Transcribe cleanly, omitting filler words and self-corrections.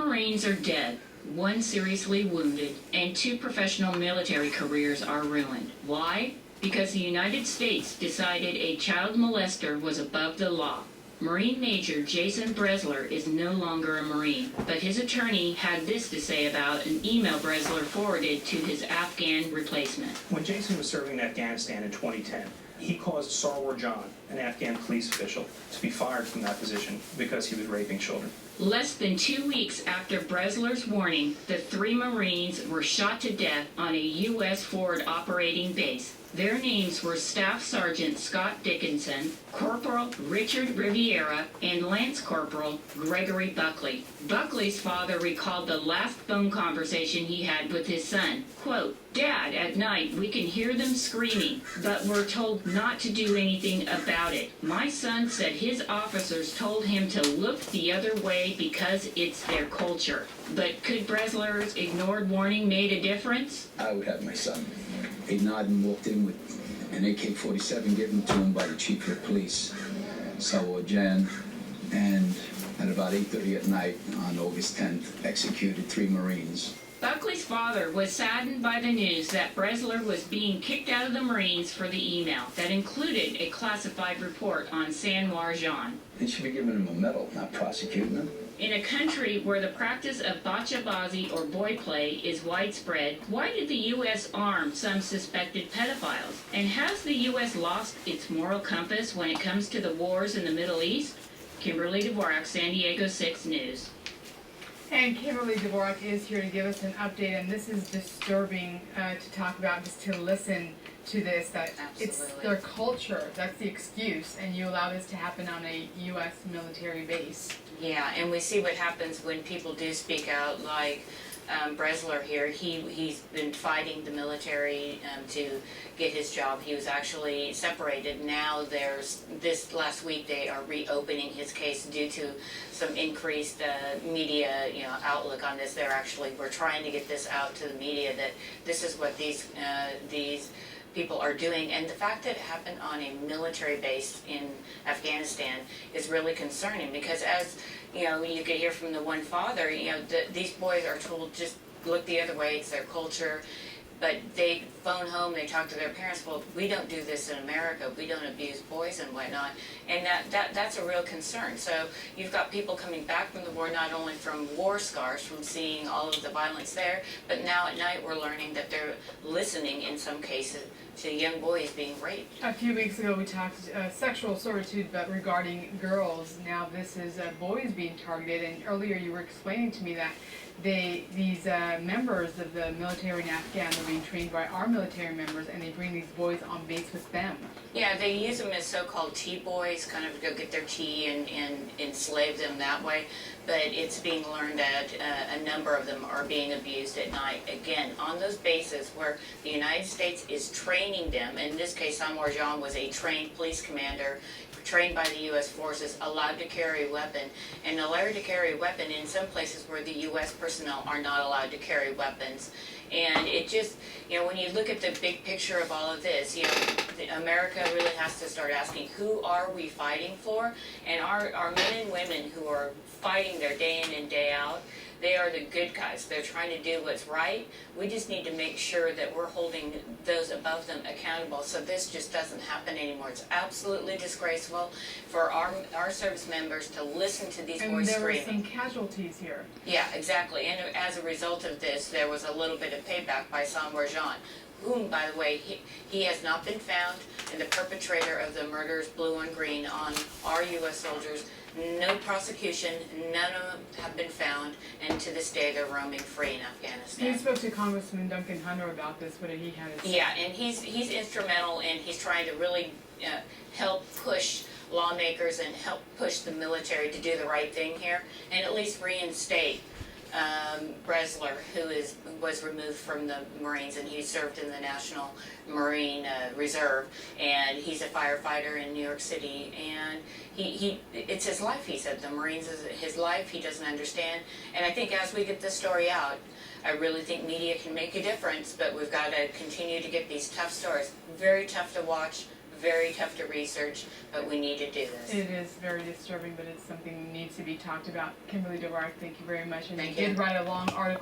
Marines are dead, one seriously wounded, and 2 professional military careers are ruined. Why? Because the United States decided a child molester was above the law. Marine Major Jason Bresler is no longer a Marine, but his attorney had this to say about an email Bresler forwarded to his Afghan replacement. When Jason was serving in Afghanistan in 2010, he caused Sarwar John, an Afghan police official, to be fired from that position because he was raping children. Less than 2 weeks after Bresler's warning, the 3 Marines were shot to death on a U.S. forward operating base. Their names were Staff Sergeant Scott Dickinson, Corporal Richard Riviera, and Lance Corporal Gregory Buckley. Buckley's father recalled the last phone conversation he had with his son. Quote, "Dad, at night we can hear them screaming, but we're told not to do anything about it. My son said his officers told him to look the other way because it's their culture." But could Bresler's ignored warning made a difference? I would have my son. He nodded and walked in with an AK-47 given to him by the chief of police, Salwar Jan, and at about 8:30 at night on August 10th, executed 3 Marines. Buckley's father was saddened by the news that Bresler was being kicked out of the Marines for the email that included a classified report on Sanwar Jan. They should be giving him a medal, not prosecuting him. In a country where the practice of bachabazi or boy play is widespread, why did the U.S. arm some suspected pedophiles? And has the U.S. lost its moral compass when it comes to the wars in the Middle East? Kimberly Dvorak, San Diego 6 News. And Kimberly Dvorak is here to give us an update, and this is disturbing to talk about, just to listen to this, that it's their culture, that's the excuse, and you allow this to happen on a U.S. military base. Yeah, and we see what happens when people do speak out, like Bresler here. He's been fighting the military to get his job. He was actually separated. Now this last week they are reopening his case due to some increased media outlook on this. We're trying to get this out to the media that this is what these people are doing, and the fact that it happened on a military base in Afghanistan is really concerning, because as you could hear from the one father, these boys are told just look the other way, it's their culture, but they phone home, they talk to their parents, well, we don't do this in America, we don't abuse boys and whatnot, and that's a real concern. So you've got people coming back from the war, not only from war scars, from seeing all of the violence there, but now at night we're learning that they're listening in some cases to young boys being raped. A few weeks ago we talked sexual servitude, but regarding girls. Now this is boys being targeted, and earlier you were explaining to me that these members of the military in Afghan are being trained by our military members, and they bring these boys on base with them. Yeah, they use them as so-called tea boys, kind of go get their tea and enslave them that way. But it's being learned that a number of them are being abused at night, again, on those bases where the United States is training them. In this case, Sanwar Jan was a trained police commander, trained by the U.S. forces, allowed to carry a weapon, and allowed to carry a weapon in some places where the U.S. personnel are not allowed to carry weapons. And it just, when you look at the big picture of all of this, America really has to start asking, who are we fighting for? And our men and women who are fighting their day in and day out, they are the good guys. They're trying to do what's right. We just need to make sure that we're holding those above them accountable so this just doesn't happen anymore. It's absolutely disgraceful for our service members to listen to these boys screaming. And there were some casualties here. Yeah, exactly. And as a result of this, there was a little bit of payback by Sanwar Jan, whom, by the way, he has not been found, and the perpetrator of the murders, blue and green, on our U.S. soldiers. No prosecution, none of them have been found, and to this day they're roaming free in Afghanistan. You spoke to Congressman Duncan Hunter about this. What did he have to say? Yeah, and he's instrumental, and he's trying to really help push lawmakers and help push the military to do the right thing here, and at least reinstate Bresler, who was removed from the Marines, and he served in the National Marine Reserve, and he's a firefighter in New York City, and it's his life, he said. The Marines is his life, he doesn't understand, and I think as we get this story out, I really think media can make a difference, but we've got to continue to get these tough stories. Very tough to watch, very tough to research, but we need to do this. It is very disturbing, but it's something that needs to be talked about. Kimberly DeWark, thank you very much. And Thank you you. did write a long article